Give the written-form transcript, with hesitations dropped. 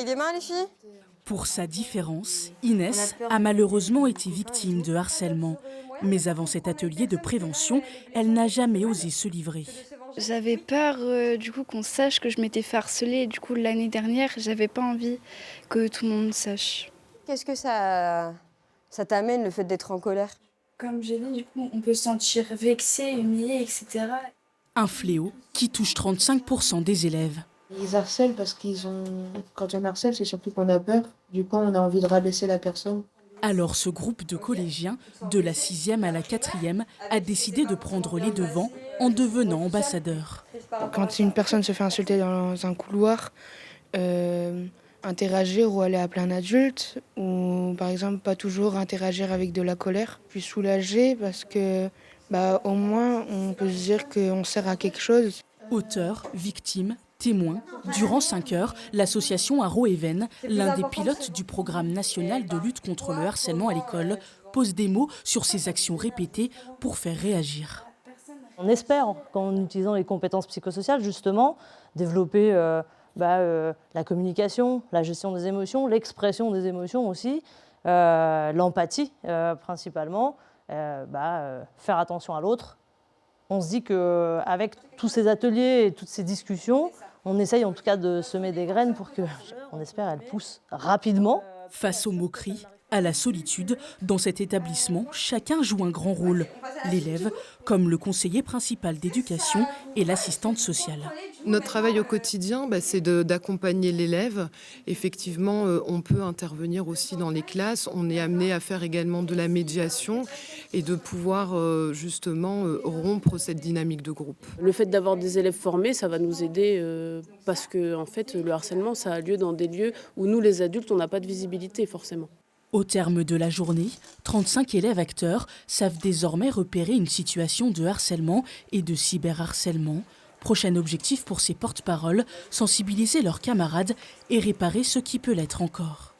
Il est mal les filles? Pour sa différence, Inès a malheureusement été victime de harcèlement. Mais avant cet atelier de prévention, elle n'a jamais osé se livrer. J'avais peur du coup qu'on sache que je m'étais fait harceler. Du coup l'année dernière, j'avais pas envie que tout le monde sache. Qu'est-ce que ça t'amène le fait d'être en colère? Comme j'ai dit, du coup, on peut se sentir vexé, humilié, etc. Un fléau qui touche 35% des élèves. Ils harcèlent parce quand on harcèle, c'est surtout qu'on a peur. Du coup, on a envie de rabaisser la personne. Alors ce groupe de collégiens, de la 6e à la 4e, a décidé de prendre les devants en devenant ambassadeur. Quand une personne se fait insulter dans un couloir, interagir ou aller appeler un adulte, ou par exemple pas toujours interagir avec de la colère, puis soulager parce que au moins on peut se dire qu'on sert à quelque chose. Auteurs, victimes, témoins, durant 5 heures, l'association Haro Even, l'un des pilotes du programme national de lutte contre le harcèlement à l'école, pose des mots sur ces actions répétées pour faire réagir. On espère qu'en utilisant les compétences psychosociales, justement, développer la communication, la gestion des émotions, l'expression des émotions aussi, l'empathie principalement, faire attention à l'autre. On se dit qu'avec tous ces ateliers et toutes ces discussions, on essaye en tout cas de semer des graines pour que, on espère, elles poussent rapidement. Face aux moqueries, à la solitude, dans cet établissement, chacun joue un grand rôle. L'élève, comme le conseiller principal d'éducation et l'assistante sociale. Notre travail au quotidien, c'est d'accompagner l'élève. Effectivement, on peut intervenir aussi dans les classes. On est amené à faire également de la médiation et de pouvoir justement rompre cette dynamique de groupe. Le fait d'avoir des élèves formés, ça va nous aider parce que en fait, le harcèlement, ça a lieu dans des lieux où nous, les adultes, on n'a pas de visibilité forcément. Au terme de la journée, 35 élèves acteurs savent désormais repérer une situation de harcèlement et de cyberharcèlement. Prochain objectif pour ces porte-paroles, sensibiliser leurs camarades et réparer ce qui peut l'être encore.